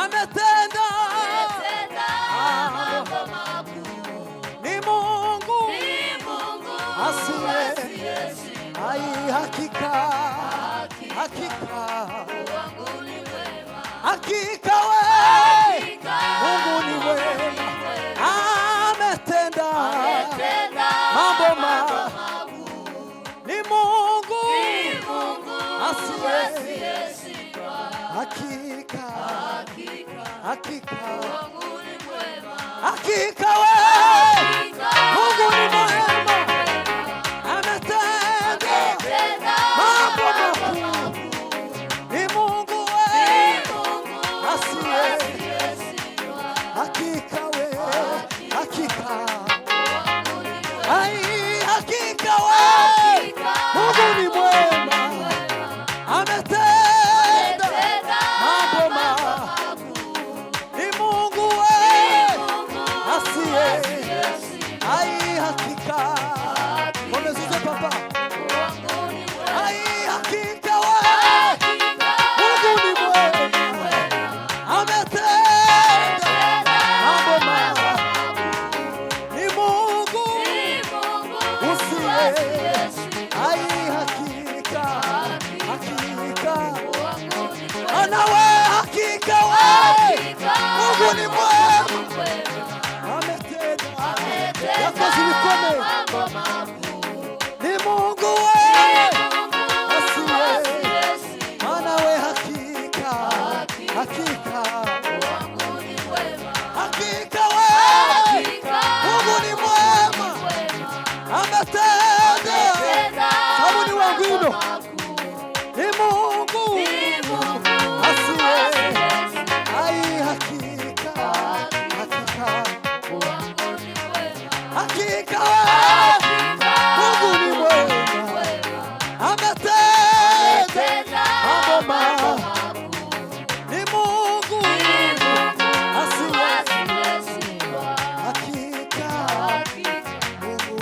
ametenda mambo makuu. Ni Mungu asiye ai, hakika hakika hakika wewe Mungu ni mwema, ametenda mambo makuu. Ni Mungu asiye hakika hakika hakika wewe Mungu ni mwema, ametenda mambo makuu. Ni Mungu wewe asiye hakika wewe hakika ai hakika wewe Mungu ni mwema, ametenda mambo makuu. Ni Mungu wewe asiye ai hakika. Komezuse papa ai hakika wewe Mungu ni mwema, ametenda mambo makuu. Ni Mungu usiye ai hakika hakika anawe hakika wewe Mungu ni mwema, ametenda yako zilikome. Ni Mungu wewe asiye anawe hakika hakika hakika wewe Mungu ni mwema, ametenda sabuni wangu ino. Ni Mungu asiye ai hakika hakika hakika Mungu ni mwema, ametenda mambo makuu. Ni Mungu asiye hakika Mungu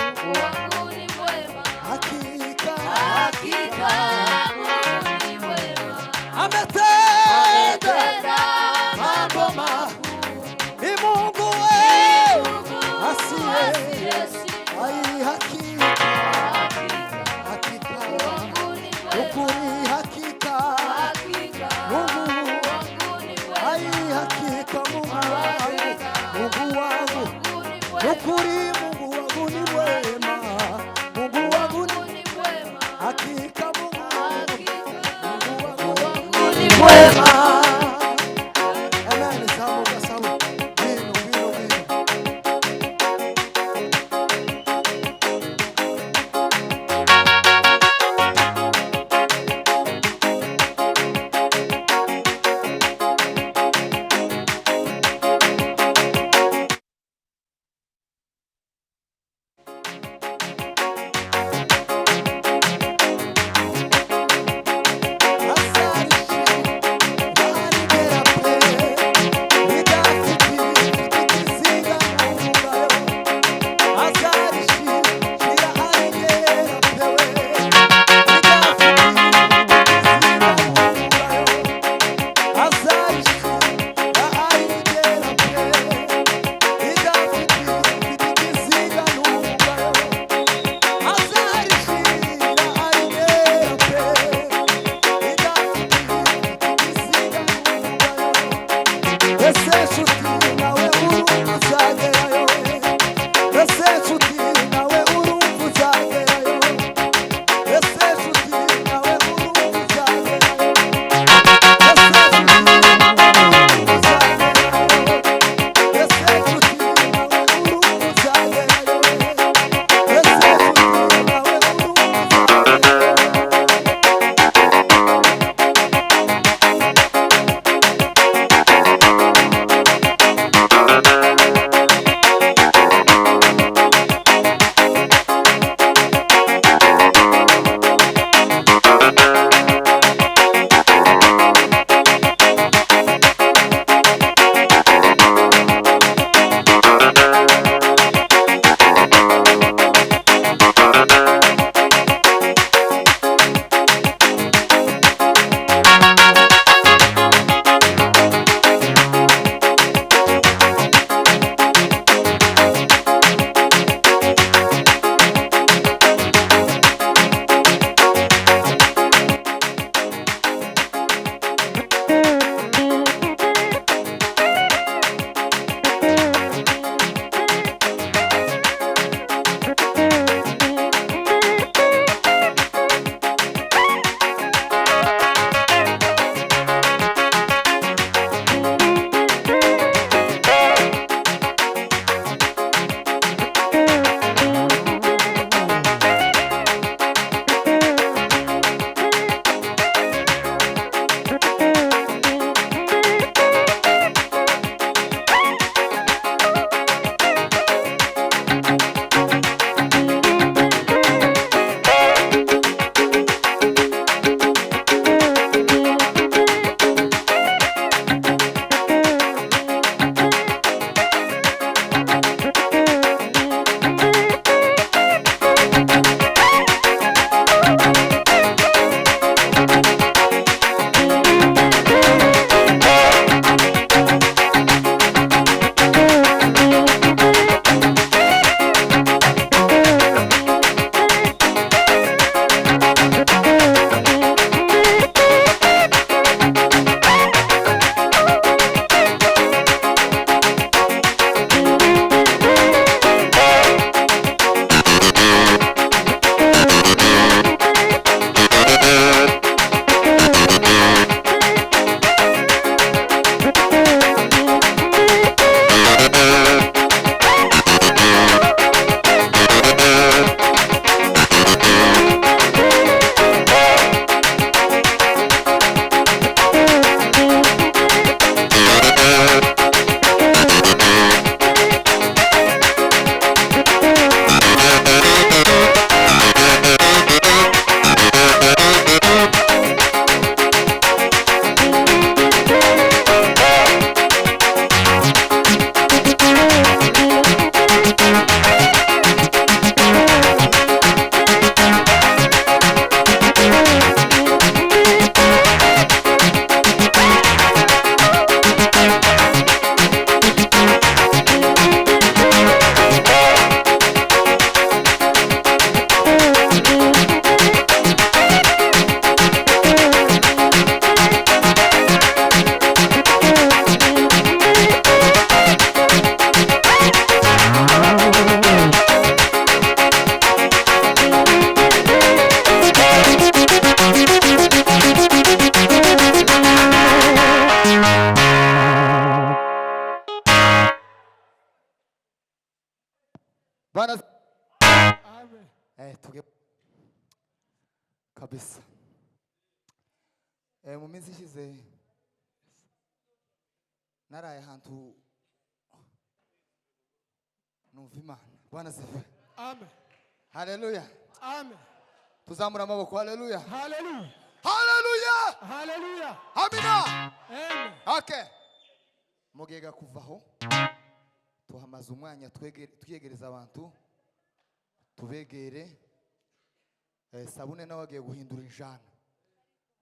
hakika ametenda mambo makuu. Ni Mungu wewe asiye ai hakika hakika ukuri hakika Mungu ai hakika Mungu wangu ukuri Mungu wangu ni mwema, Mungu wangu ni hakika Mungu wangu ni mwema. Amen. Sawa sawa. Vino. Bwana Amen. tuge kabisa. Mu minsi ishize naraye ahantu numva Imana. Bwana sifiwe. Amen. Haleluya. Amen. Tuzamura amaboko. Haleluya. Hallelujah. Haleluya. Hallelujah. Amina. Amen. Okay. Mugega kuvaho tuhamaze umwanya twiyegereza abantu tubegere. Sabune nawe agiye guhindura injana.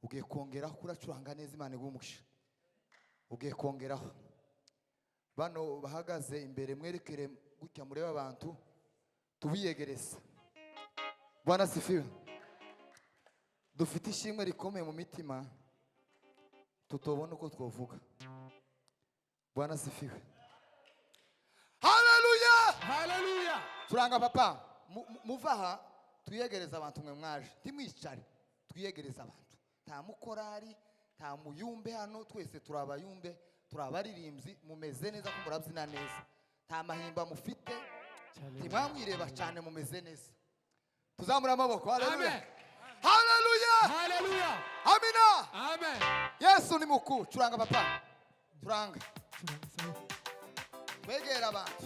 Ugiye kongeraho kuracuranga neza Imana igumugisha. Ugiye kongeraho. Bano bahagaze imbere mwerekere gutya mureba abantu tubiyegereza. Bwana sifiwe. Dufite ishimwe rikomeye mu mitima tutobona uko twovuga. Bwana sifiwe. Haleluya. Hallelujah. Turanga papa muvaha tuyegereza abantu mwe mwaje timwicare tuyegereza abantu nta mukorari nta muyumbe hano twese turabayumbe turabaririmbyi mumeze neza ko murabyina neza nta mahimba mufite timwamwireba cyane mumeze neza tuzamura amaboko. Haleluya. Haleluya. Hallelujah. Amina. Amen. Yesu ni mukuru. Turanga papa turanga twegera abantu.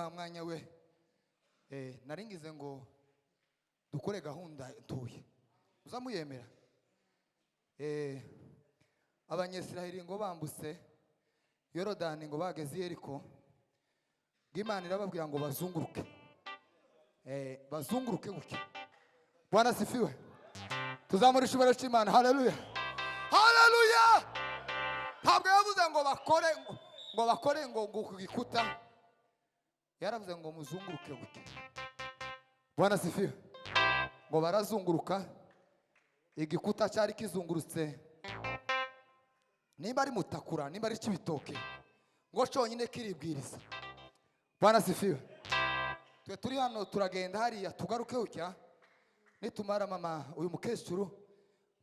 wa mwanya we naringize ngo dukore gahunda tuye uzamuyemera abanyesiraheli ngo bambutse Yorodani ngo bageze Yeriko Imana irababwira ngo bazunguruke bazunguruke gutya. Bwana sifiwe. Tuzamurisha ibara cy'Imana. Haleluya, haleluya. Ntabwo yavuze ngo bakore ngo gikuta, yaravuze ngo muzunguruke gutya. Bwana sifiwe. Ngo barazunguruka, igikuta cyari kizungurutse, nimba ari Mutakura, nimba ari Kibitoke, ngo cyonyine kiribwiriza. Bwana sifiwe. Twe turi hano turagenda hariya tugaruke utya, nitumara mama uyu mukecuru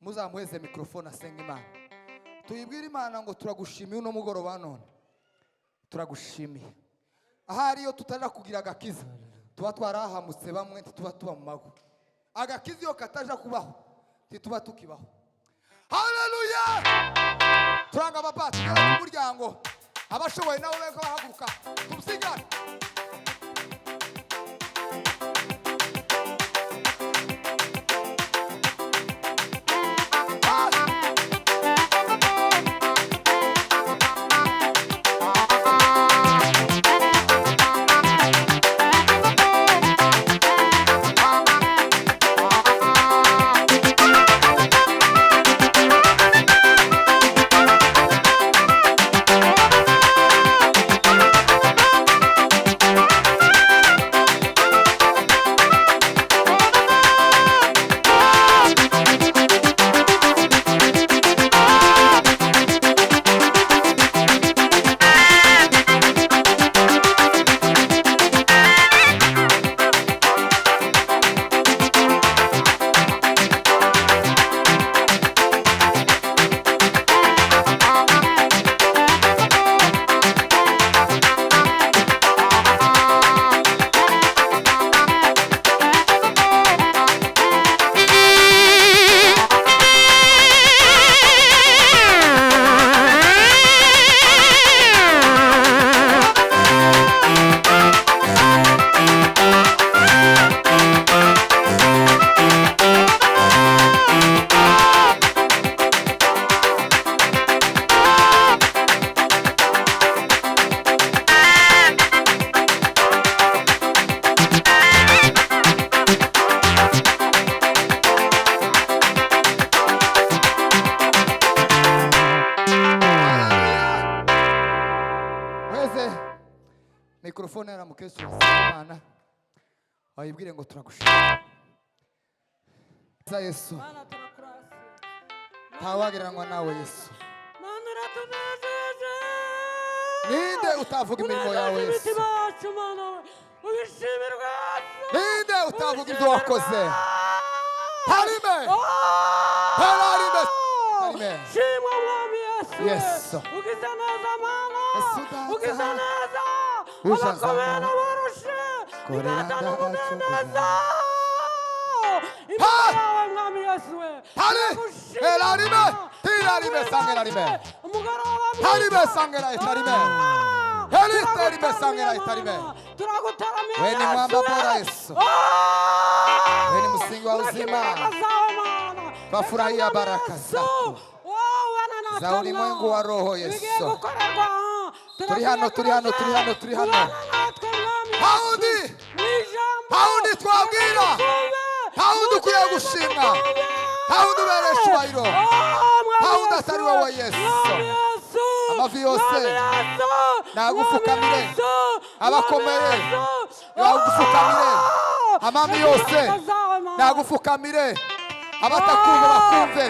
muzamuheze mikrofone asenga Imana. Tuyibwira Imana ngo turagushimiye uno mugoroba none. Turagushimiye. Ahari yo tutaja kugira agakiza, tuba twarahamutse bamwe tuba tuba mu mago. Agakiza yo kataja kubaho, tuba tukibaho. Haleluya! Turanga baba tugera ku muryango. Abashoboye nabo beko bahaguruka. Tumusigane. Mikrofone ya mukecuru Imana ayibwire ngo turagushimira. Za Yesu Mana turakurase. ntawagereranywa nawe Yesu. Mana ratunejeje. Ninde utavuga imirimo yawe Yesu? Ubishimirwa. Ninde utavuga ibyo wakoze? Harime. Harime. Harime. Shimwa mwami Yesu. Yesu. Ugize neza Mana. Yesu Ugize neza. Ushazana. Korera neza. Imana mwami Yesu. Hari. Harime. Harime sangera harime. Harime sangera harime. Harime sangera harime. Turagutaramira. Weni mwamba bora Yesu. Weni msingi wa uzima. Twafurahia baraka zako za ulimwengu wa roho Yesu. Turi hano. Haundi twabwira. Haundi ukwiye gushimwa. Haundi ubereye icyubahiro. Haundi atari wowe Yesu. Amavi yose nagupfukamire. Abakomeye nagupfukamire. Amami yose nagupfukamire. Abatakumva bakumve.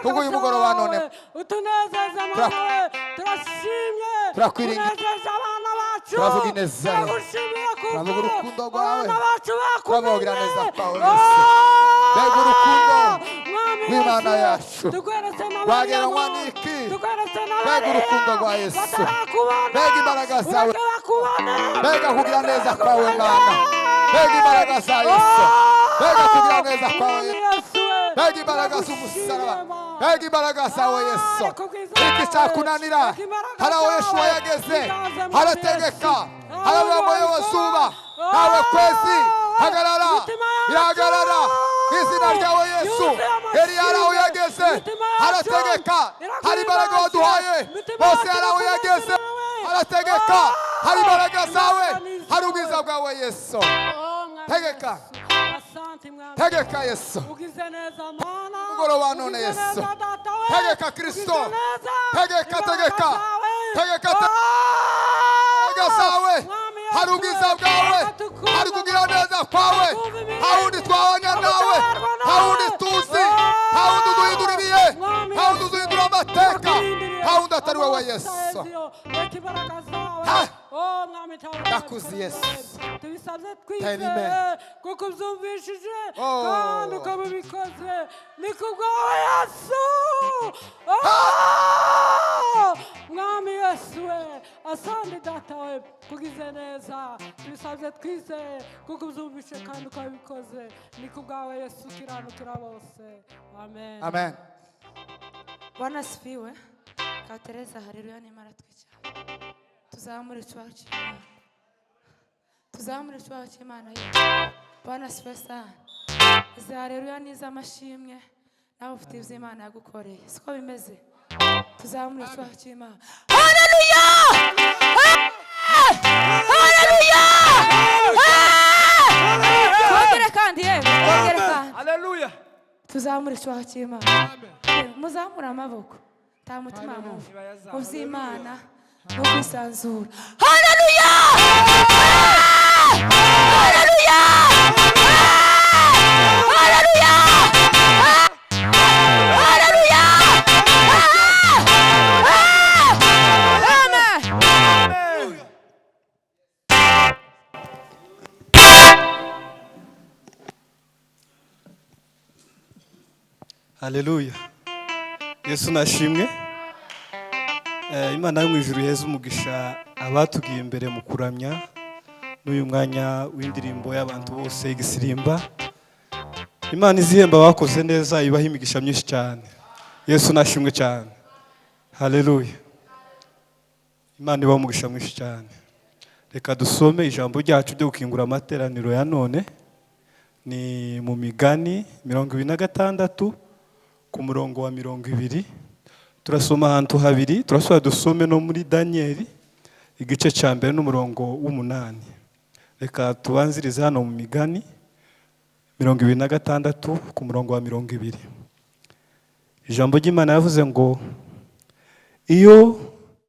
Tugu uyu mugoroba none utunezeza Mana. Turashimye. Turakwiringira. Turavuga ineza yawe. Turavuga urukundo rwawe. Turavuga neza kwawe Yesu. Mbega urukundo rw'Imana yacu rwagereranywa n'iki? Mbega urukundo rwa Yesu. Mbega imbaraga zawe. Mbega kugira neza kwawe Mana. Mbega imbaraga za Yesu. Mbega kugira neza kwawe Yesu. Mbega imbaraga z'umusaraba. Mbega imbaraga zawe Yesu. Iki cyakunanira hari aho Yesu yageze harategeka Hagarara moyo wasuba. Nawe kwezi. Hagarara. Iragarara. Izina ryawe Yesu. Eliya uyageze. Harategeka. Hari imbaraga waduhaye. Bose arawuyageze. Harategeka. Hari imbaraga zawe. Hari ubwiza bwawe Yesu. Tegeka. Tegeka Yesu. Mugoroba none Yesu. Tegeka Kristo. Tegeka. Tegeka zawe. Hari ubwiza bwawe. Hari kugira neza kwawe. Hawundi twabanya nawe. Hawundi tuzi. Hawundi duhinduririye. Hawundi duhindura amateka. Hawundi atari wowe Yesu. Ndakuzi Yesu. Amen. Kuko ubyumvishije kandi ukabibikoze ni kubwawe Yesu. Mwami Yesu we, asante data we kugize neza. Tubisabye twizeye kuko ubyumvishije kandi ukabibikoze ni kubwawe Yesu kiranukira bose. Amen. Amen. Bwana asifiwe. Katereza haleluya nimara twicara. Tuzamure icyubahiro cy'Imana. Tuzamure icyubahiro cy'Imana ye. Bwana asifiwe sana. Izi haleluya ni iz'amashimwe nawe ufite ibyo Imana yagukoreye. Siko bimeze. Tuzamure icyubahiro cy'Imana. Haleluya! Haleluya! Twongere kandi ye. Twongere kandi. Haleluya. Tuzamure icyubahiro cy'Imana. Muzamure amaboko. Ta mutima mubi. Uzimana no kwisanzura. Haleluya! Haleluya! Haleluya! Haleluya! Amen. Haleluya. Yesu nashimwe. Imana yo mu ijuru yeza umugisha abatugiye imbere mu kuramya n'uyu mwanya w'indirimbo y'abantu bose igisirimba. Imana izihemba bakoze neza, ibaha imigisha myinshi cyane. Yesu nashimwe cyane. Haleluya. Imana ibaha umugisha mwinshi cyane. Reka dusome ijambo ryacu ryo gukingura amateraniro ya none. Ni mu Migani 26 ku murongo wa 20. Turasoma ahantu habiri, turasoma dusome no muri Danieli igice cya mbere n'umurongo w'8. Reka tubanzirize hano mu Migani 26 ku murongo wa 20. Ijambo ry'Imana yavuze ngo iyo